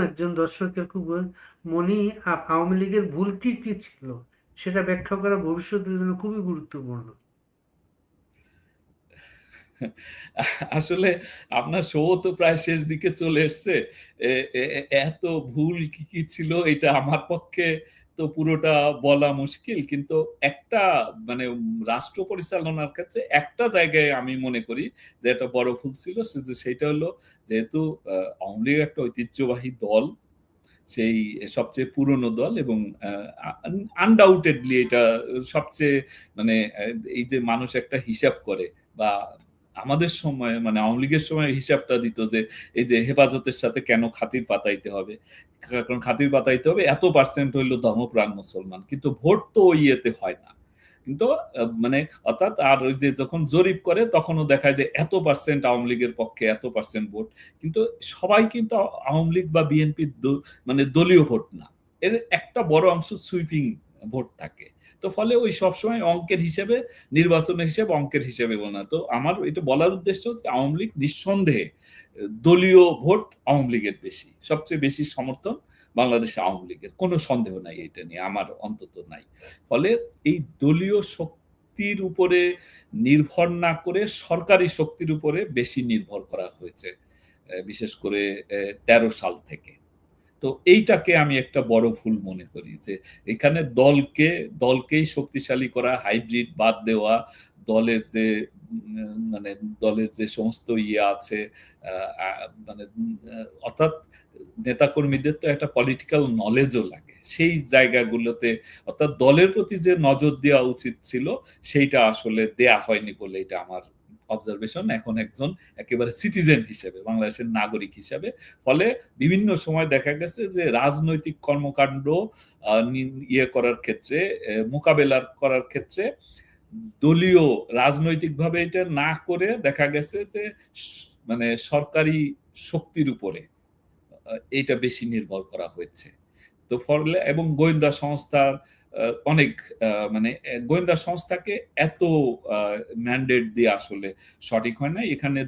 একজন দর্শকের খুব মনি আওয়ামী লীগের ভুল কি কি ছিল সেটা ব্যাখ্যা করা ভবিষ্যতের জন্য খুবই গুরুত্বপূর্ণ। আসলে আপনার শো তো প্রায় শেষ দিকে চলে এসছে। এত ভুল কি কি ছিল এটা আমার পক্ষে তো পুরোটা বলা মুশকিল, কিন্তু একটা মানে রাষ্ট্র পরিচালনার ক্ষেত্রে একটা জায়গায় আমি মনে করি যে একটা বড় ভুল ছিল, সেইটা হলো যেহেতু আওয়ামী লীগ একটা ঐতিহ্যবাহী দল, সেই সবচেয়ে পুরনো দল এবং আনডাউটেডলি এটা সবচেয়ে মানে এই যে মানুষ একটা হিসাব করে বা আমাদের সময় মানে আওয়ামী লীগের সময় হিসাবটা দিত যে এই যে হেফাজতের সাথে কেন খাতির পাতাইতে হবে, কারণ খাতির পাতাইতে হবে এত পার্সেন্ট হইলো ধর্মপ্রাণ মুসলমান, কিন্তু ভোট তো ওই ইয়েতে হয় না। কিন্তু মানে অর্থাৎ আর ওই যে যখন জরিপ করে তখনও দেখায় যে এত পার্সেন্ট আওয়ামী লীগের পক্ষে এত পার্সেন্ট ভোট, কিন্তু সবাই কিন্তু আওয়ামী লীগ বা বিএনপির মানে দলীয় ভোট না, এর একটা বড় অংশ সুইপিং ভোট থাকে। তো ফলে ওই সবসময় অঙ্কের হিসেবে, নির্বাচনের হিসেবে অঙ্কের হিসেবে বলা। তো আমার এটা বলার উদ্দেশ্য হচ্ছে আওয়ামী লীগ নিঃসন্দেহে দলীয় ভোট আওয়ামী লীগের বেশি, সবচেয়ে বেশি সমর্থন বাংলাদেশে আওয়ামী লীগের, কোনো সন্দেহ নাই এটা নিয়ে, আমার অন্তত নাই। ফলে এই দলীয় শক্তির উপরে নির্ভর না করে সরকারি শক্তির উপরে বেশি নির্ভর করা হয়েছে, বিশেষ করে ১৩ সাল থেকে। তো এইটাকে আমি একটা বড় ভুল মনে করি যে এখানে দলকেই শক্তিশালী করা, হাইব্রিড বাদ দেওয়া, দলের যে মানে দলের যে সমস্ত ইয়ে আছে, মানে অর্থাৎ নেতাকর্মীদের তো একটা পলিটিক্যাল নলেজও লাগে সেই জায়গাগুলোতে, অর্থাৎ দলের প্রতি যে নজর দেওয়া উচিত ছিল সেইটা আসলে দেয়া হয়নি বলে এটা আমার অবজারভেশন এখন একজন একেবারে সিটিজেন হিসেবে, বাংলাদেশের নাগরিক হিসেবে। ফলে বিভিন্ন সময় দেখা গেছে যে রাজনৈতিক কর্মকাণ্ড ইয়ে করার ক্ষেত্রে, মোকাবেলা করার ক্ষেত্রে দলীয় রাজনৈতিকভাবে এটা না করে দেখা গেছে যে মানে সরকারি শক্তির উপরে এইটা বেশি নির্ভর করা হয়েছে। তো ফলে এবং গোয়েন্দা সংস্থার অনেক মানে গোয়েন্দা সংস্থাকে এত ম্যান্ডেট দিয়ে আসলে সঠিক হয় না এখানে।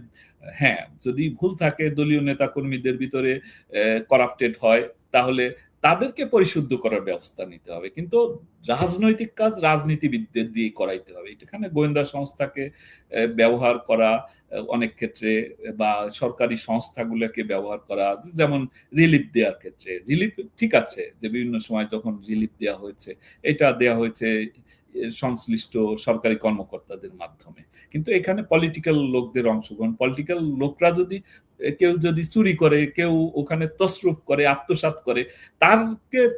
হ্যাঁ, যদি ভুল থাকে দলীয় নেতাকর্মীদের ভিতরে করাপ্টেড হয়, তাহলে তাদেরকে পরিশুদ্ধ করার ব্যবস্থা নিতে হবে, কিন্তু রাজনৈতিক কাজ রাজনীতিবিদদের দিয়ে করাইতে হবে। এখানে গোয়েন্দা সংস্থাকে ব্যবহার করা অনেক ক্ষেত্রে বা সরকারি সংস্থাগুলোকে ব্যবহার করা, যেমন রিলিফ দেওয়ার ক্ষেত্রে রিলিফ ঠিক আছে যে বিভিন্ন সময় যখন রিলিফ দেওয়া হয়েছে এটা দেওয়া হয়েছে সংশ্লিষ্ট সরকারি কর্মকর্তাদের মাধ্যমে, কিন্তু এখানে পলিটিক্যাল লোকদের অংশগ্রহণ, পলিটিক্যাল লোকরা যদি কেউ যদি চুরি করে, কেউ ওখানে তসরুপ করে, আত্মসাৎ করে,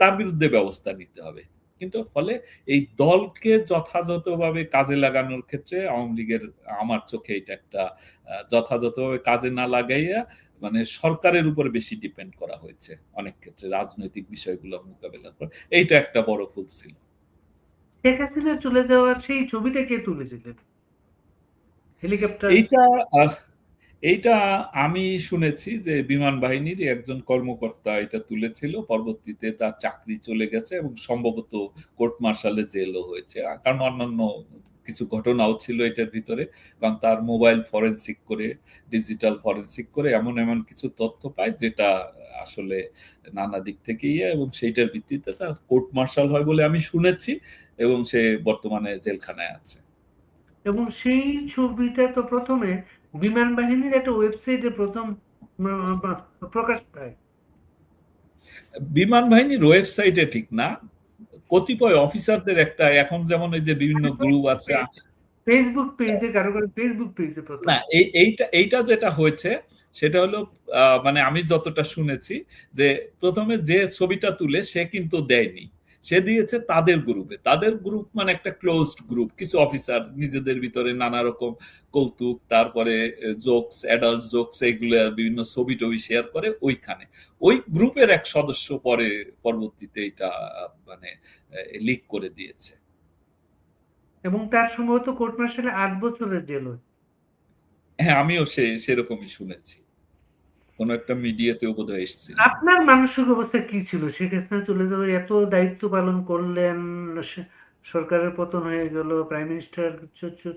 তার বিরুদ্ধে ব্যবস্থা নিতে হবে। কিন্তু ফলে এই দলকে যথাযথভাবে কাজে লাগানোর ক্ষেত্রে আওয়ামী লীগের আমার চোখে এটা একটা যথাযথভাবে কাজে না লাগাইয়া মানে সরকারের উপর বেশি ডিপেন্ড করা হয়েছে অনেক ক্ষেত্রে রাজনৈতিক বিষয়গুলো মোকাবেলা করা। এইটা একটা বড় ভুল ছিল। শেখ হাসিনা চলে যাওয়ার সেই ছবিটা কে তুলেছিলেন? হেলিকপ্টার। এইটা আহ, এইটা আমি শুনেছি যে বিমান বাহিনীর একজন কর্মকর্তা এটা তুলেছিল, পরবর্তীতে তার চাকরি চলে গেছে এবং সম্ভবত কোর্ট মার্শালে জেলও হয়েছে, কারণ অন্যান্য কিছু ঘটনাও ছিল এটার ভিতরে, কারণ তার মোবাইল ফরেনসিক করে, ডিজিটাল ফরেনসিক করে এমন এমন কিছু তথ্য পায় যেটা আসলে নানা দিক থেকে এবং সেইটার ভিত্তিতে তার কোর্ট মার্শাল হয় বলে আমি শুনেছি এবং সে বর্তমানে জেলখানায় আছে। এবং সেই ছবিটা তো প্রথমে বিমান বাহিনীর একটা ওয়েবসাইটে প্রথম প্রকাশ পায়। বিমান বাহিনীর ওয়েবসাইটে ঠিক না, কতিপয় অফিসারদের একটা, এখন যেমন এই যে বিভিন্ন গ্রুপ আছে। ফেসবুক পেজে, কারো কারো ফেসবুক পেজে প্রথম। না, এইটা যেটা হয়েছে সেটা হলো মানে আমি যতটা শুনেছি যে প্রথমে যে ছবিটা তুলে সে কিন্তু দেয়নি, সে দিয়েছে তাদের গ্রুপে। তাদের গ্রুপ মানে একটা ক্লোজড গ্রুপ, কিছু অফিসার নিজেদের ভিতরে নানা রকম কৌতুক, তারপরে জোকস, অ্যাডাল্ট জোকস, এগুলো বিভিন্ন ছবি টবি শেয়ার করে ওইখানে। ওই গ্রুপের এক সদস্য পরে পরবর্তীতে এটা মানে লিক করে দিয়েছে। এবং তার সম্ভবত কোর্ট মার্শালে 8 বছরের জেল হয়। হ্যাঁ, আমিও সেরকমই শুনেছি, কোন একটা মিডিয়াতেও বোধহয় এসেছিল। আপনার মানসিক অবস্থা কি ছিল শেখ হাসিনা চলে যাওয়ার, এত দায়িত্ব পালন করলেন, সরকারের পতন হয়ে গেল, প্রাইম মিনিস্টার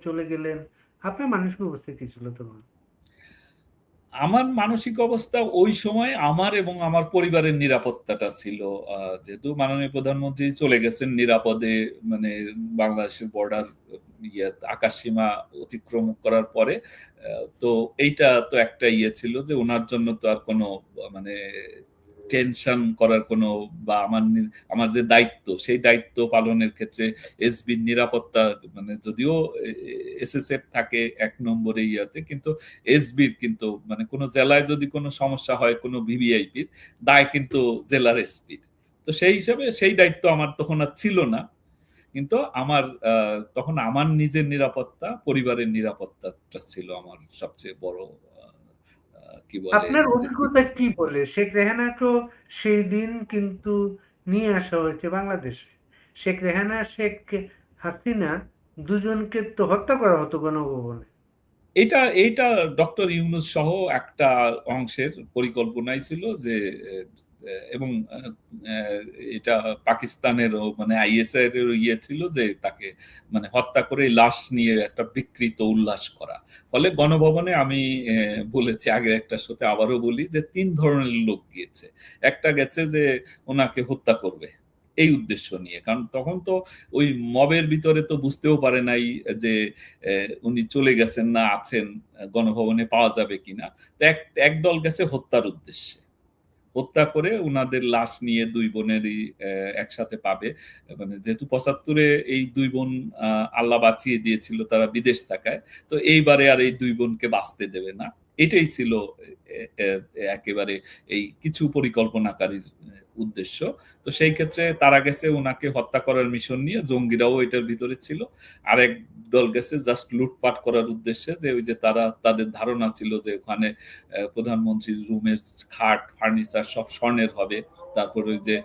চলে গেলেন, আপনার মানসিক অবস্থা কি ছিল তখন? আমার মানসিক অবস্থা ওই সময় আমার এবং আমার পরিবারের নিরাপত্তাটা ছিল। যেহেতু মাননীয় প্রধানমন্ত্রী চলে গেছেন নিরাপদে, মানে বাংলাদেশের বর্ডার আকাশসীমা অতিক্রম করার পরে, তো এইটা তো একটা ছিল যে উনার জন্য তো আর কোনো মানে টেনশন করার কোনো, বা আমার যে দায়িত্ব সেই দায়িত্ব পালনের ক্ষেত্রে এসবির নিরাপত্তা, মানে যদিও এসএসএফ থাকে ১ নম্বরে কিন্তু এসবির কিন্তু মানে কোনো জেলায় যদি কোনো সমস্যা হয় কোনো ভিভিআইপির, দায় কিন্তু জেলার এসপির। তো সেই হিসাবে সেই দায়িত্ব আমার তখন আর ছিল না। কিন্তু আমার তখন আমার নিজের নিরাপত্তা, পরিবারের নিরাপত্তাটা ছিল আমার সবচেয়ে বড় কি বলে আপনার যে অভিজ্ঞতা কি বলে? শেখ রেহানাকেও সেই দিন কিন্তু নিয়ে আসা হয়েছে বাংলাদেশে। শেখ রেহানা, শেখ হাসিনা দুজনকে তো হত্যা করা হতো গণভবনে। এইটা ডক্টর ইউনূস সহ একটা অংশের পরিকল্পনাই ছিল যে এবং এটা পাকিস্তানেরও মানে আইএসআই এর ছিল যে তাকে মানে হত্যা করে লাশ নিয়ে একটা বিকৃত উল্লাস করা। ফলে গণভবনে আমি বলেছি আগের একটা শোতে, আবারও বলি যে ৩ ধরনের লোক গিয়েছে। একটা গেছে যে ওনাকে হত্যা করবে এই উদ্দেশ্য নিয়ে, কারণ তখন তো ওই মবের ভিতরে তো বুঝতেও পারে নাই যে উনি চলে গেছেন না আছেন, গণভবনে পাওয়া যাবে কিনা। তো একদল গেছে হত্যার উদ্দেশ্যে, হত্যা করে উনাদের লাশ নিয়ে ২ বোনেরই একসাথে পাবে। মানে যেহেতু ৭৫-এ এই ২ বোন আল্লাহ বাঁচিয়ে দিয়েছিল তারা বিদেশ থাকায়, তো এইবারে আর এই ২ বোনকে বাঁচতে দেবে না। এটাই ছিল এ এ একেবারে এই কিছু পরিকল্পনাকারীর উদ্দেশ্য। তো সেই ক্ষেত্রে তারা গেছে উনাকে হত্যা করার মিশন নিয়ে, জঙ্গিরাও এটার ভিতরে ছিল। আরেক দল গেছে জাস্ট লুটপাট করার উদ্দেশ্যে, যে ওই যে তাদের ধারণা ছিল যে ওখানে প্রধানমন্ত্রীর রুমের খাট, ফার্নিচার সব স্বর্ণের হবে। তারপর ওই যে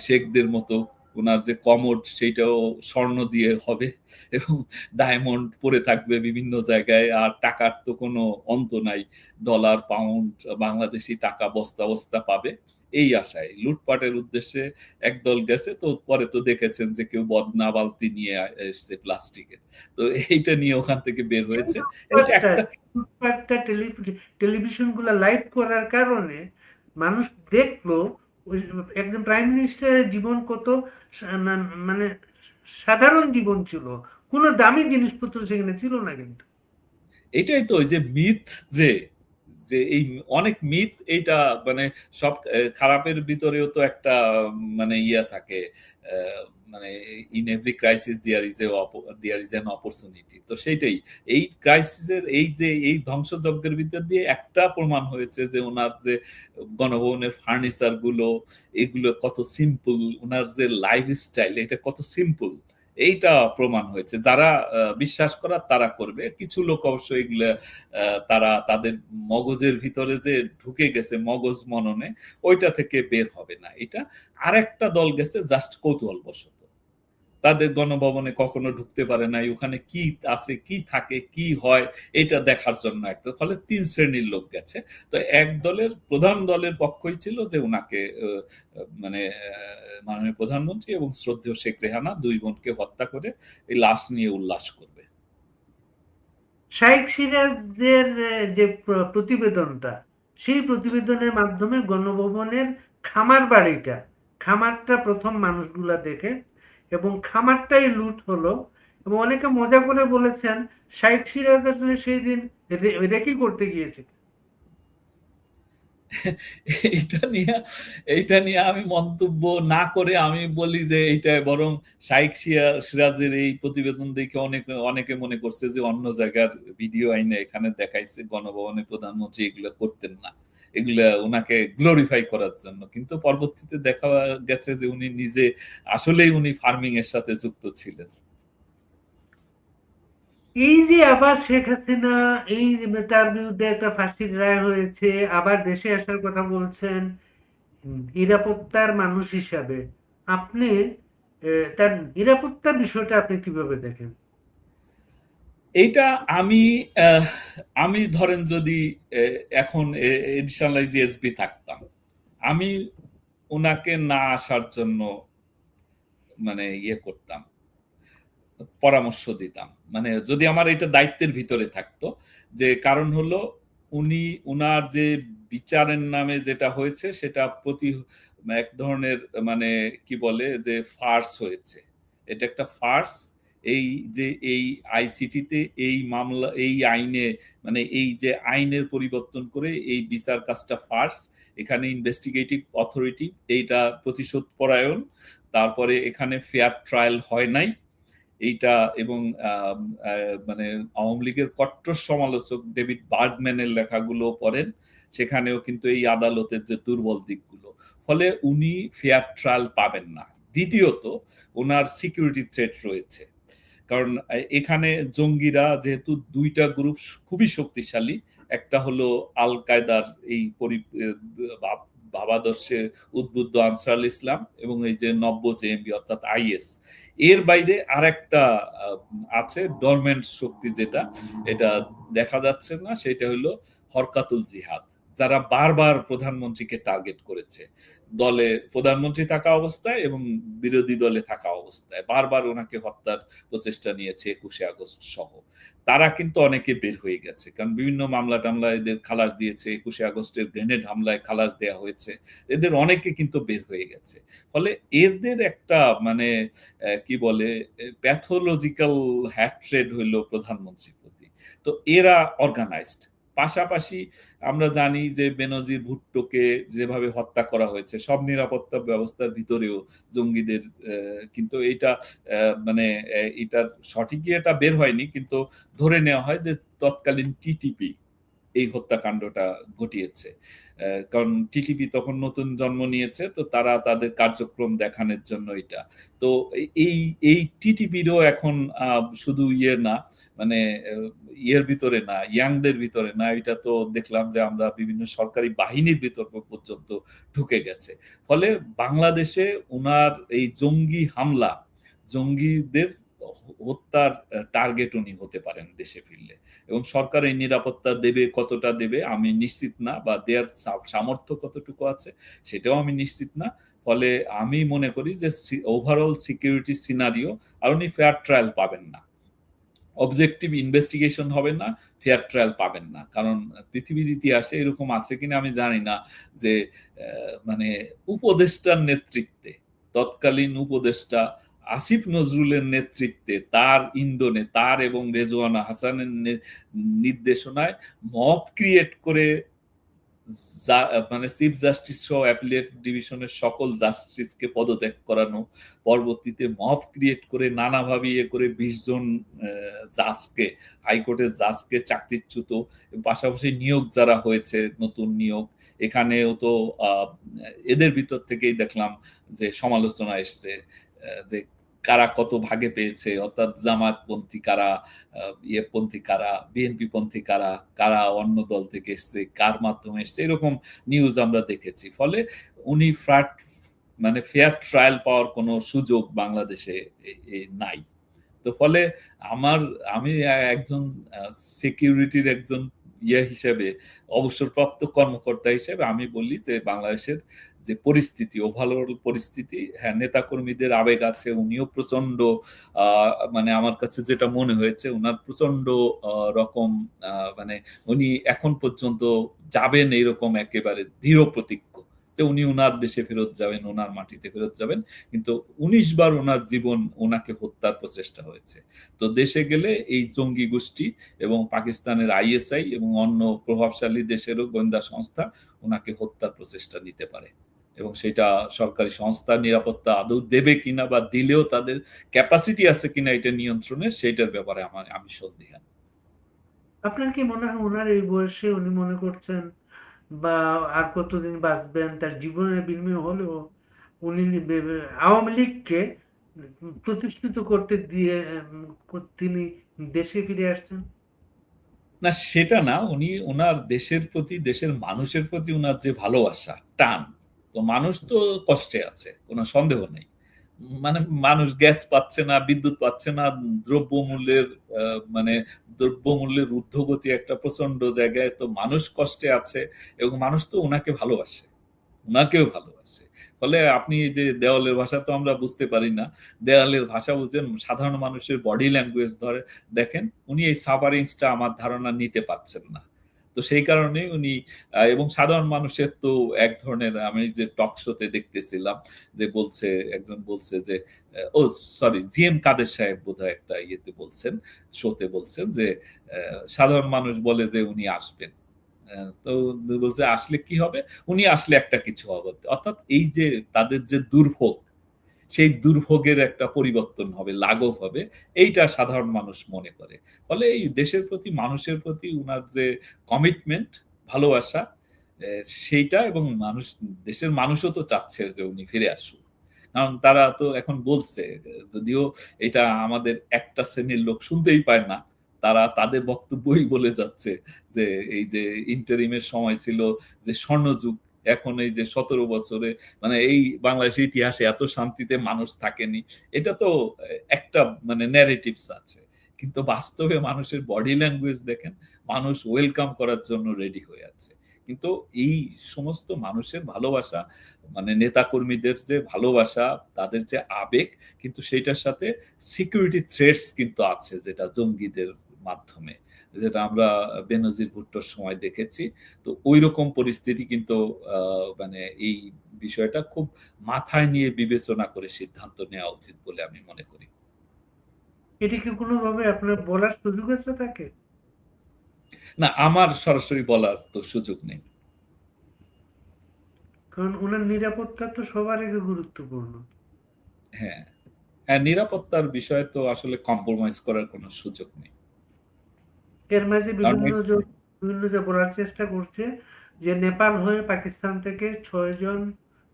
শেখদের মতো উনার যে কমোড সেইটাও স্বর্ণ দিয়ে হবে এবং ডায়মন্ড পরে থাকবে বিভিন্ন জায়গায়। আর টাকার তো কোনো অন্ত নাই। ডলার, পাউন্ড, বাংলাদেশী টাকা বস্তা বস্তা পাবে। এই আশায় লুটপাটের উদ্দেশ্যে একদল গেছে। তো পরে তো দেখেছেন যে কেউ বদনা বালতি নিয়ে এসছে প্লাস্টিকের। তো এইটা নিয়ে ওখান থেকে বের এই হয়েছে। এইটা লুটপাটটা একটা লুটপাটটা টেলিভিশন গুলা লাইভ করার কারণে মানুষ দেখলো ওই একজন প্রাইম মিনিস্টারের জীবন কত মানে সাধারণ জীবন ছিল, কোনো দামি জিনিসপত্র সেখানে ছিল না কিন্তু। এটাই তো ওই যে মিথ, যে যে এই অনেক মিথ এইটা মানে সব খারাপের ভিতরেও তো একটা মানে থাকে মানে in every crisis there is an opportunity. তো সেইটাই এই ক্রাইসিসের এই যে এই ধ্বংসযজ্ঞের ভিতর দিয়ে একটা প্রমাণ হয়েছে যে ওনার যে গণভবনের ফার্নিচার গুলো এগুলো কত সিম্পল, ওনার যে লাইফস্টাইল এটা কত সিম্পল, এইটা প্রমাণ হয়েছে। যারা বিশ্বাস করার তারা করবে। কিছু লোক অবশ্য এগুলা তারা তাদের মগজের ভিতরে যে ঢুকে গেছে মগজ মননে, ওইটা থেকে বের হবে না। এটা আরেকটা দল গেছে জাস্ট কৌতূহলবশত। তাদের গণভবনে কখনো ঢুকতে পারে নাই, ওখানে কি আছে, কি থাকে, কি হয় এটা দেখার জন্য একটা। ফলে ৩ শ্রেণীর লোক গেছে। তো এক দলের প্রধান দলের পক্ষই ছিল যে উনাকে মানে মাননীয় প্রধানমন্ত্রী এবং শ্রদ্ধেয় শেখ রেহানা ২ বোনকে হত্যা করে এই লাশ নিয়ে উল্লাস করবে। শাইখ সিরাজের যে প্রতিবেদনটা, সেই প্রতিবেদনের মাধ্যমে গণভবনের খামারটা প্রথম মানুষগুলা দেখে এবং খামারটাই লুট হলো। এবং অনেকে মজা করে বলেছেন শাইখ সিরাজ আসলে সেই দিন রেকি করতে গিয়েছে। এইটা নিয়ে এইটা নিয়ে আমি মন্তব্য না করে আমি বলি যে এইটা বরং শাইখ সিরাজের এই প্রতিবেদন দেখে অনেকে মনে করছে যে অন্য জায়গার ভিডিও আইনে এখানে দেখাইছে গণভবনে প্রধানমন্ত্রী এগুলো করতেন না, এগুলা ওনাকে গ্লোরিফাই করার জন্য। কিন্তু পরবর্তীতে দেখা গেছে যে উনি নিজে আসলেই উনি ফার্মিং এর সাথে যুক্ত ছিলেন। এই যে আবার শেখ হাসিনা, এই যে তার বিরুদ্ধে একটা ফাঁসির রায় হয়েছে, আবার দেশে আসার কথা বলছেন, নিরাপত্তার মানুষ হিসাবে আপনি তার নিরাপত্তার বিষয়টা আপনি কিভাবে দেখেন? এইটা আমি আহ, আমি ধরেন যদি এখন এডিশনাল জিএসবি থাকতাম, আমি ওনাকে না আসার জন্য মানে করতাম, পরামর্শ দিতাম। মানে যদি আমার এটা দায়িত্বের ভিতরে থাকতো, যে কারণ হলো উনি উনার যে বিচারের নামে যেটা হয়েছে সেটা এক ধরনের মানে কি বলে যে ফার্স হয়েছে। এটা একটা ফার্স। এই যে এই আইসিটিতে এই মামলা এই আইনে মানে এই যে আইনের পরিবর্তন করে এই বিচার কাজটা ফার্স। এখানে ইনভেস্টিগেটিভ অথরিটি এইটা প্রতিশোধ পরায়ণ, তারপরে এখানে ফেয়ার ট্রায়াল হয় নাই এইটা, এবং মানে আওয়ামী লীগের কট্টর সমালোচক ডেভিড বার্গম্যানের লেখাগুলো পড়েন, সেখানেও কিন্তু এই আদালতের যে দুর্বল দিকগুলো, ফলে উনি ফেয়ার ট্রায়াল পাবেন না। দ্বিতীয়ত ওনার সিকিউরিটি থ্রেট রয়েছে, কারণ এখানে জঙ্গিরা যেহেতু দুইটা গ্রুপ খুবই শক্তিশালী, একটা হলো আল কায়দার এই ভাবাদর্শে উদ্বুদ্ধ আনসার আল ইসলাম, এবং এই যে নব্য জেএমবি অর্থাৎ আইএস। এর বাইরে আরেকটা আছে ডরমেন্ট শক্তি, যেটা এটা দেখা যাচ্ছে না, সেটা হলো হরকাতুল জিহাদ, যারা বারবার প্রধানমন্ত্রীকে টার্গেট করেছে, দলে প্রধানমন্ত্রী থাকা অবস্থায় এবং বিরোধী দলে থাকা অবস্থায় বারবার ওনাকে হত্যার প্রচেষ্টা নিয়েছে 21শে আগস্ট সহ। তারা কিন্তু অনেকে বের হয়ে গেছে, কারণ বিভিন্ন মামলা টামলায় এদের খালাস দিয়েছে, 21শে আগস্টের গ্রেনেড হামলায় খালাস দেওয়া হয়েছে, এদের অনেকে কিন্তু বের হয়ে গেছে। ফলে এদের একটা মানে কি বলে প্যাথোলজিক্যাল হ্যাট্রেড হইল প্রধানমন্ত্রীর প্রতি। তো এরা অর্গানাইজড। পাশাপাশি আমরা জানি যে বেনজির ভুট্টোকে যেভাবে হত্যা করা হয়েছে, সব নিরাপত্তা ব্যবস্থার ভিতরেও জঙ্গিদের কিন্তু এটা মানে এটার সঠিকই এটা বের হয়নি, কিন্তু ধরে নেওয়া হয় যে তৎকালীন টিটিপি এই হত্যাকাণ্ডটা ঘটিয়েছে, কারণ টিটিপি তখন নতুন জন্ম নিয়েছে, তো তারা তাদের কার্যক্রম দেখানোর জন্য এটা। তো এই এই টিটিপিরও এখন শুধু ইয়ে না, মানে ইয়ের ভিতরে না, ইয়াংদের ভিতরে না, এটা তো দেখলাম যে আমরা বিভিন্ন সরকারি বাহিনীর ভিতর পর্যন্ত ঢুকে গেছে। ফলে বাংলাদেশে উনার এই জঙ্গি হামলা, জঙ্গিদের হত্যার টার্গেট উনি হতে পারেন দেশে ফিরলে, এবং সরকার এই নিরাপত্তা দেবে, কতটা দেবে আমি নিশ্চিত না, বা দেওয়ার সামর্থ্য কতটুকু আছে সেটাও আমি নিশ্চিত না। ফলে আমি মনে করি যে ওভারঅল সিকিউরিটি সিনারিও, আর উনি ফেয়ার ট্রায়াল পাবেন না, অবজেক্টিভ ইনভেস্টিগেশন হবে না, ফেয়ার ট্রায়াল পাবেন না। কারণ পৃথিবীর ইতিহাসে এরকম আছে কিনা আমি জানি না যে মানে উপদেষ্টার নেতৃত্বে, তৎকালীন উপদেষ্টা আসিফ নজরুলের নেতৃত্বে, তার ইন্ধনে, তার এবং রেজওয়ানা হাসানের নির্দেশনায় মব ক্রিয়েট করে মানে চিফ জাস্টিস সহ অ্যাপিলেট ডিভিশনের সকল জাস্টিসকে পদত্যাগ করানো, পরবর্তীতে মব ক্রিয়েট করে নানাভাবে ইয়ে করে 20 জন জাজকে, হাইকোর্টের জাজকে চাকরিচ্যুত, পাশাপাশি নিয়োগ যারা হয়েছে নতুন নিয়োগ, এখানেও তো এদের ভিতর থেকেই দেখলাম যে সমালোচনা এসছে যে কারা কত ভাগে পেয়েছে, অর্থাৎ জামায়াতপন্থী কারা, ইয়েপন্থী কারা, বিএনপি পন্থী কারা, কারা অন্য দল থেকে এসছে, কার মাধ্যমে এসছে, এরকম নিউজ আমরা দেখেছি। ফলে উনি মানে ফেয়ার ট্রায়াল পাওয়ার কোনো সুযোগ বাংলাদেশে নাই। তো ফলে আমি একজন সিকিউরিটির একজন হিসেবে, অবসরপ্রাপ্ত কর্মকর্তা হিসেবে আমি বলি যে বাংলাদেশের যে পরিস্থিতি, ওভারঅল পরিস্থিতি, হ্যাঁ নেতাকর্মীদের আবেগ আছে, উনিও প্রচন্ড মানে আমার কাছে যেটা মনে হয়েছে উনার প্রচন্ড রকম মানে উনি এখন পর্যন্ত যাবেন এইরকম একেবারে দৃঢ় প্রতিজ্ঞ যে উনি ওনার দেশে ফেরত যাবেন, ওনার মাটিতে ফেরত যাবেন। কিন্তু 19 বার ওনার জীবন ওনাকে হত্যার প্রচেষ্টা হয়েছে। তো দেশে গেলে এই জঙ্গি গোষ্ঠী এবং পাকিস্তানের আইএসআই এবং অন্য প্রভাবশালী দেশেরও গোয়েন্দা সংস্থা ওনাকে হত্যার প্রচেষ্টা নিতে পারে, এবং সেটা সরকারি সংস্থা নিরাপত্তা আদৌ দেবে কিনা, বা দিলেও তাদের ক্যাপাসিটি আছে কিনা এটা নিয়ন্ত্রণের, সেইটার ব্যাপারে আমি সন্দিহান। আপনার কি মনে হয় ওনার এই বয়সে উনি মনে করছেন বা আর কতদিন বাঁচবেন, তার জীবনের বিনিময় হলেও উনি আওয়ামী লীগকে প্রতিষ্ঠিত করতে দিয়ে তিনি দেশে ফিরে আসছেন? না, সেটা না, উনি ওনার দেশের প্রতি, দেশের মানুষের প্রতি ওনার যে ভালোবাসা, টান, তো মানুষ তো কষ্টে আছে, কোনো সন্দেহ নেই। মানে মানুষ গ্যাস পাচ্ছে না, বিদ্যুৎ পাচ্ছে না, দ্রব্যমূল্যের মানে দ্রব্যমূল্যের ঊর্ধ্বগতি একটা প্রচন্ড জায়গায়, তো মানুষ কষ্টে আছে, এবং মানুষ তো ওনাকে ভালোবাসে, ওনাকেও ভালোবাসে। ফলে আপনি যে দেওয়ালের ভাষা তো আমরা বুঝতে পারি না, দেওয়ালের ভাষা বুঝেন, সাধারণ মানুষের বডি ল্যাঙ্গুয়েজ ধরে দেখেন, উনি এই সাফারিংসটা আমার ধারণা নিতে পারছেন না। তো সেই কারণে উনি এবং সাধারণ মানুষের তো এক ধরনের, আমি যে টক শোতে দেখতেছিলাম যে বলছে, একজন বলছে যে ও সরি, জিএম কাদের সাহেব বোধহয় একটা ইয়েতে বলছেন, শোতে বলছেন যে সাধারণ মানুষ বলে যে উনি আসবেন। তো বলছে আসলে কি হবে? উনি আসলে একটা কিছু হবে। অর্থাৎ এই যে তাদের যে দুর্ভোগ, সেই দুর্ভোগের একটা পরিবর্তন হবে, লাঘব হবে। এইটা সাধারণ মানুষ মনে করে। ফলে এই দেশের প্রতি, মানুষের প্রতি উনার যে কমিটমেন্ট, ভালোবাসা, এ সেইটা, এবং দেশের মানুষও তো চাচ্ছে যে উনি ফিরে আসুক। কারণ তারা তো এখন বলছে, যদিও এটা আমাদের একটা শ্রেণীর লোক শুনতেই পায় না। তারা তাদের বক্তব্যই বলে যাচ্ছে যে এই যে ইন্টারিমের সময় ছিল যে স্বর্ণযুগ, এখন এই যে ১৭ বছরে মানে এই বাংলাদেশের ইতিহাসে এত শান্তিতে মানুষ থাকেনি। এটা তো একটা মানে ন্যারেটিভস আছে। কিন্তু বাস্তবে মানুষের বডি ল্যাঙ্গুয়েজ দেখেন, মানুষ ওয়েলকাম করার জন্য রেডি হয়ে আছে। কিন্তু এই সমস্ত মানুষের ভালোবাসা, মানে নেতাকর্মীদের যে ভালোবাসা, তাদের যে আবেগ, কিন্তু সেইটার সাথে সিকিউরিটি থ্রেটস কিন্তু আছে, যেটা জঙ্গিদের মাধ্যমে, যেটা আমরা বেনজির ভুট্টোর সময় দেখেছি। তো ঐরকম পরিস্থিতি কিন্তু মানে এই বিষয়টা খুব মাথায় নিয়ে বিবেচনা করে সিদ্ধান্ত নেওয়া উচিত বলে আমি মনে করি। এটা কি কোনোভাবে আপনার বলার সুযোগ আছে তাকে? না, আমার সরাসরি বলার তো সুযোগ নেই। কারণ উনার নিরাপত্তা তো সবার আগে গুরুত্বপূর্ণ। হ্যাঁ, হ্যাঁ, নিরাপত্তার বিষয়ে তো আসলে কম্প্রোমাইজ করার কোনো সুযোগ নেই। এর মাঝে কারণ বিভিন্ন যে বলার চেষ্টা করছে যে নেপাল হয়ে পাকিস্তান থেকে ৬ জন,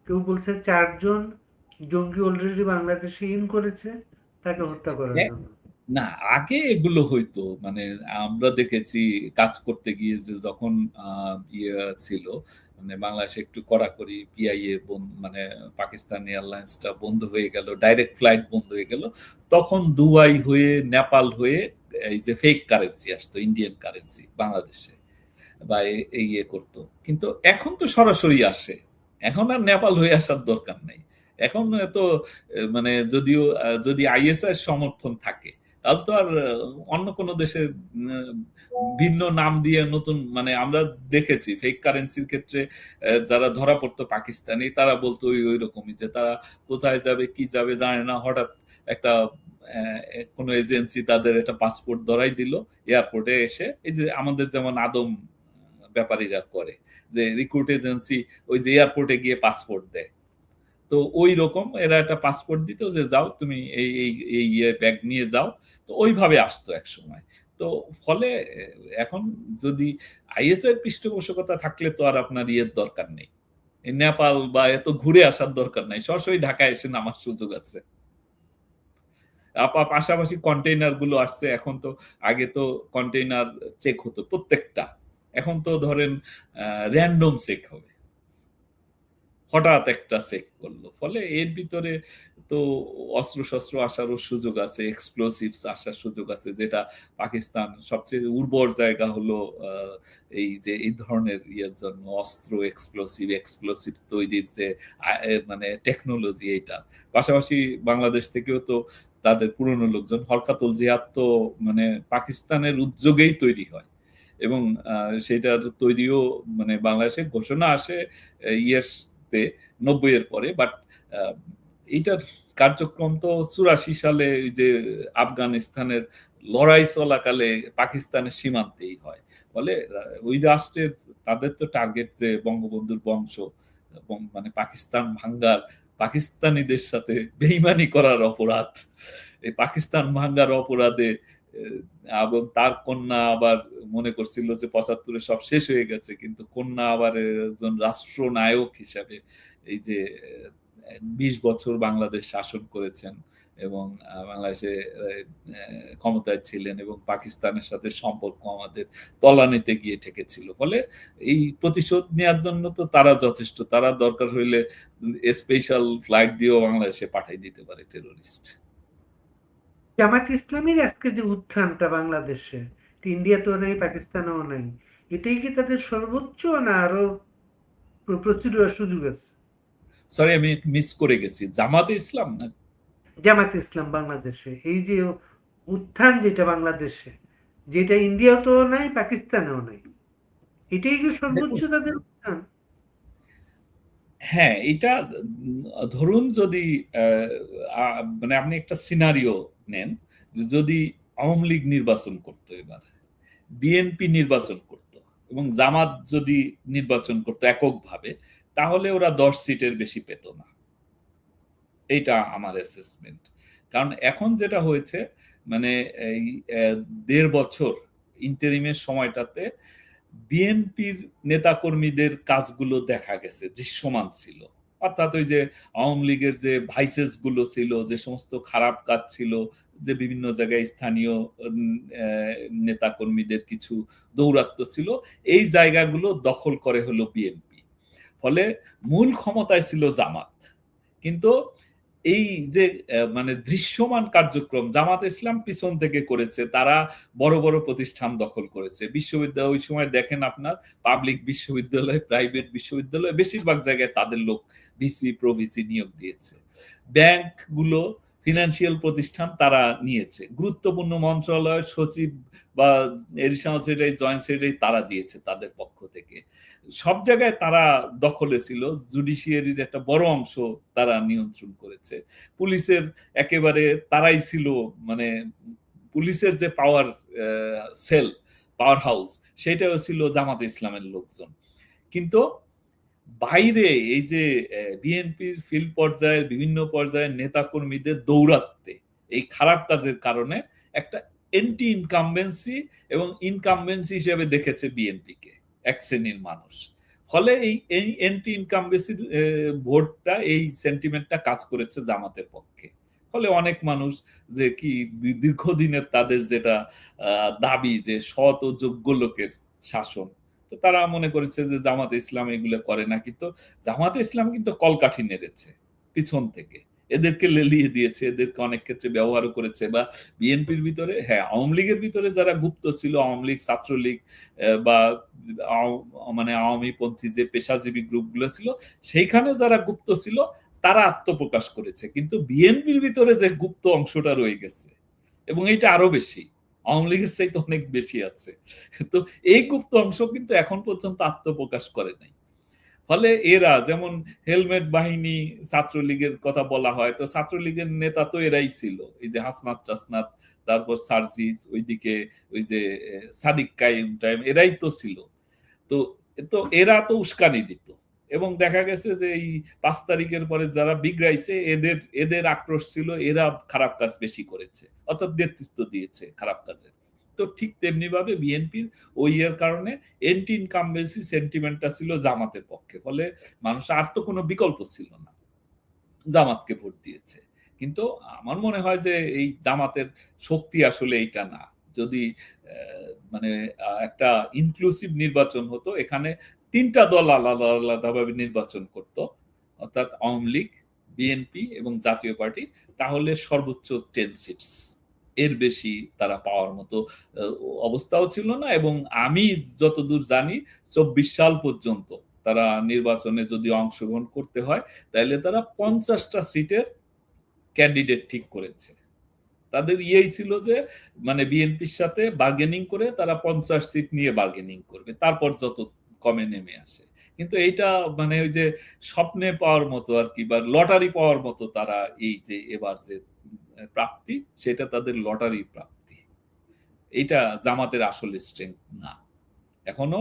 কেউ বলছে ৪ জন জঙ্গি অলরেডি বাংলাদেশে ইন করেছে তাকে হত্যা করার জন্য। না, আগে এগুলো হইতো। মানে আমরা দেখেছি কাজ করতে গিয়ে যে যখন ইয়ে ছিল, মানে বাংলাদেশে একটু কড়াকড়ি পিআইএ মানে পাকিস্তান এয়ারলাইন্সটা বন্ধ হয়ে গেল, ডাইরেক্ট ফ্লাইট বন্ধ হয়ে গেল। তখন দুবাই হয়ে, নেপাল হয়ে এই যে ফেক কারেন্সি আসতো, ইন্ডিয়ান কারেন্সি বাংলাদেশে, বা ইয়ে করতো। কিন্তু এখন তো সরাসরি আসে। এখন আর নেপাল হয়ে আসার দরকার নেই। এখন তো মানে যদিও যদি আইএসআই সমর্থন থাকে, তাহলে তো আর অন্য কোনো দেশে ভিন্ন নাম দিয়ে নতুন, মানে আমরা দেখেছি ফেক কারেন্সির ক্ষেত্রে যারা ধরা পড়তো পাকিস্তানি, তারা বলতো ওই রকমই, যে তারা কোথায় যাবে কি যাবে জানে না, হঠাৎ একটা কোনো এজেন্সি তাদের একটা পাসপোর্ট ধরাই দিল এয়ারপোর্টে এসে, এই যে আমাদের যেমন আদম ব্যাপারীরা করে, যে রিক্রুট এজেন্সি ওই যে এয়ারপোর্টে গিয়ে পাসপোর্ট দেয়। তো ওই রকম এরা একটা পাসপোর্ট দিত যে যাও তুমি এই এই এই ব্যাগ নিয়ে যাও। তো ওইভাবে আসতো এক সময়। তো ফলে এখন যদি আইএস এর পৃষ্ঠপোষকতা থাকলে তো আর আপনার ইয়ের দরকার নেই, এই নেপাল বা এত ঘুরে আসার দরকার নাই, সরাসরি ঢাকায় এসে নামার সুযোগ আছে। পাশাপাশি কন্টেইনার গুলো আসছে এখন, তো আগে তো কন্টেইনার চেক হতো প্রত্যেকটা, এখন তো ধরেন র্যান্ডম চেক হবে, হঠাৎ একটা চেক করলো। ফলে এর ভিতরে তো অস্ত্র-শস্ত্র আসারও সুযোগ আছে, এক্সপ্লোসিভস আসার সুযোগ আছে, যেটা পাকিস্তান সবচেয়ে উর্বর জায়গা হলো এই যে এই ধরনের ইয়ের জন্য, অস্ত্র, এক্সপ্লোসিভ তৈরির যে মানে টেকনোলজি এইটা। পাশাপাশি বাংলাদেশ থেকেও তো তাদের পুরনো লোকজন, হরকাতুল জিহাদ তো মানে পাকিস্তানের উদ্যোগেই তৈরি হয়, এবং সেটার তৈরিও মানে বাংলাদেশে ঘোষণা আসে ইয়ের ৯০ এর পরে, বাট এইটার কার্যক্রম তো ৮৪ সালে ওই যে আফগানিস্তানের লড়াই চলাকালে পাকিস্তানের সীমান্তেই হয়। ফলে ওই রাষ্ট্রের তাদের তো টার্গেট যে বঙ্গবন্ধুর বংশ, এবং মানে পাকিস্তান ভাঙ্গার, পাকিস্তানিদের সাথে বেইমানি করার অপরাধ। এই পাকিস্তান ভাঙ্গার অপরাধে এবং তার কন্যা আবার মনে করছিল যে ৭৫-এ সব শেষ হয়ে গেছে, কিন্তু কন্যা আবার একজন রাষ্ট্রনায়ক হিসাবে এই যে ২০ বছর বাংলাদেশ শাসন করেছেন, এবং বাংলাদেশে ক্ষমতায় ছিলেন, এবং পাকিস্তানের সাথে সম্পর্ক আমাদের তলানিতে গিয়ে ঠেকেছিল। ফলে এই প্রতিশোধ নেওয়ার জন্য তো তারা যথেষ্ট। তারা দরকার হইলে স্পেশাল ফ্লাইট দিয়েও বাংলাদেশে পাঠাই দিতে পারে টেরোরিস্ট। জামাত ইসলামীর আজকে যে উত্থানটা বাংলাদেশে, ইন্ডিয়াতেও নাই, পাকিস্তানেও নাই, এটাই কি তাদের সর্বোচ্চ, না আরো প্রচুর সুযোগ আছে? সরি, আমি মিস করে গেছি। জামাতে ইসলাম না? জামাত ইসলাম বাংলাদেশে এই যে উত্থান, যেটা বাংলাদেশে, যেটা ইন্ডিয়াতেও নাই, পাকিস্তানেও নাই। এটাই কি সর্বোচ্চ দেখুন, তাদের অবস্থান? হ্যাঁ, এটা ধরুন যদি মানে আপনি একটা সিনারিও নেন যে যদি আওয়ামী লীগ নির্বাচন করতো এবার, বিএনপি নির্বাচন করত এবং জামাত যদি নির্বাচন করতো এককভাবে, তাহলে ওরা 10 সিটের বেশি পেত না। এইটা আমার অ্যাসেসমেন্ট। কারণ এখন যেটা হয়েছে মানে এই ১.৫ বছর ইন্টারিমের সময়টাতে বিএনপির নেতাকর্মীদের কাজগুলো দেখা গেছে দৃশ্যমান ছিল। অর্থাৎ ওই যে আওয়ামী লীগের যে ভাইসেস গুলো ছিল, যে সমস্ত খারাপ কাজ ছিল, যে বিভিন্ন জায়গায় স্থানীয় নেতাকর্মীদের কিছু দৌরাত্ম্য ছিল, এই জায়গাগুলো দখল করে হলো বিএনপি। ফলে মূল ক্ষমতায় ছিল জামাত। কিন্তু এই যে মানে দৃশ্যমান কার্যক্রম জামাত ইসলাম পিছন থেকে করেছে। তারা বড়, বড় প্রতিষ্ঠান দখল করেছে। বিশ্ববিদ্যালয় ওই সময় দেখেন আপনার পাবলিক বিশ্ববিদ্যালয়, প্রাইভেট বিশ্ববিদ্যালয় বেশিরভাগ জায়গায় তাদের লোক ভিসি, প্রভিসি নিয়োগ দিয়েছে। ব্যাংকগুলো, ফিন্যান্সিয়াল প্রতিষ্ঠান তারা নিয়েছে। গুরুত্বপূর্ণ মন্ত্রণালয়ের সচিব বা এডিশনাল সেক্রেটারি, জয়েন্ট সেক্রেটারি তারা দিয়েছে তাদের পক্ষ থেকে। সব জায়গায় তারা দখলে ছিল। জুডিশিয়ারির একটা বড় অংশ তারা নিয়ন্ত্রণ করেছে। পুলিশের একেবারে তারাই ছিল, মানে পুলিশের যে পাওয়ার সেল, পাওয়ার হাউস, সেটাও ছিল জামাতে ইসলামের লোকজন। কিন্তু বাইরে এই যে বিএনপির ফিল্ড পর্যায়ের বিভিন্ন পর্যায়ের নেতাকর্মীদের দৌরাত্ম্যে, এই খারাপ কাজের কারণে একটা এন্টি ইনকামবেন্সি এবং ইনকামবেন্সি হিসেবে দেখেছে বিএনপিকে এক শ্রেণীর মানুষ। ফলে এই এন্টি ইনকামবেন্সির ভোটটা, এই সেন্টিমেন্টটা কাজ করেছে জামাতের পক্ষে। ফলে অনেক মানুষ যে কি দীর্ঘদিনের তাদের যেটা দাবি যে সৎ ও যোগ্য লোকের শাসন, তো তারা মনে করেছে যে জামাতে ইসলাম এগুলো করে না। কিন্তু জামাতে ইসলাম কিন্তু কলকাঠি নেড়েছে পিছন থেকে, এদেরকে লেলিয়ে দিয়েছে, এদেরকে অনেক ক্ষেত্রে ব্যবহারও করেছে। বা বিএনপির ভিতরে, হ্যাঁ, আওয়ামী লীগের ভিতরে যারা গুপ্ত ছিল, আওয়ামী লীগ, ছাত্রলীগ বা মানে আওয়ামী পন্থী যে পেশাজীবী গ্রুপগুলো ছিল, সেইখানে যারা গুপ্ত ছিল তারা আত্মপ্রকাশ করেছে। কিন্তু বিএনপির ভিতরে যে গুপ্ত অংশটা রয়ে গেছে, এবং এইটা আরো বেশি, আওয়ামী লীগের চাইতে অনেক বেশি আছে। তো এই গুপ্ত অংশ কিন্তু এখন পর্যন্ত আত্মপ্রকাশ করে নাই। ফলে এরা যেমন হেলমেট বাহিনী, ছাত্রলীগের কথা বলা হয়, তো ছাত্রলীগের নেতা তো এরাই ছিল। এই যে হাসনাত টাসনাত, তারপর সার্জিস, ওইদিকে ওই যে সাদিক কাইম টাইম, এরাই তো ছিল। তো তো এরা তো উস্কানি দিত। এবং দেখা গেছে যে এই ৫ তারিখের পরে যারা বিগড়াইছে, এদের এদের আক্রোশ ছিল এরা খারাপ কাজ বেশি করেছে, অর্থাৎ নেতৃত্ব দিয়েছে খারাপ কাজের। তো ঠিক তেমনি ভাবে বিএনপির ওই এর কারণে এন্টি ইনকামবেন্সি সেন্টিমেন্টটা ছিল জামাতের পক্ষে। ফলে মানুষ আর তো কোনো বিকল্প ছিল না, জামাতকে ভোট দিয়েছে। কিন্তু আমার মনে হয় যে এই জামাতের শক্তি আসলে এইটা না। যদি মানে একটা ইনক্লুসিভ নির্বাচন হতো, এখানে ৩ টা দল আলাদা, আলাদাভাবে নির্বাচন করত। অর্থাৎ আওয়ামী লীগ, বিএনপি এবং জাতীয় পার্টি, তাহলে সর্বোচ্চ 10 সিটস। এর বেশি তারা পাওয়ার মতো আ অবস্থাও ছিল না। এবং আমি যতদূর জানি ২৪ সাল পর্যন্ত তারা নির্বাচনে যদি অংশগ্রহণ করতে হয়, তাইলে তারা ৫০ টা সিটের ক্যান্ডিডেট ঠিক করেছে। তাদের ইয়েই ছিল যে মানে বিএনপির সাথে বার্গেনিং করে তারা ৫০ সিট নিয়ে বার্গেনিং করবে। তারপর যত কমে নেমে আসে। কিন্তু এইটা মানে ওই যে স্বপ্নে পাওয়ার মতো আরকি, বা লটারি পাওয়ার মতো তারা এই যে এবার যে প্রাপ্তি, সেটা তাদের লটারি প্রাপ্তি। এইটা জামাতের আসলে স্ট্রেংথ না। এখনো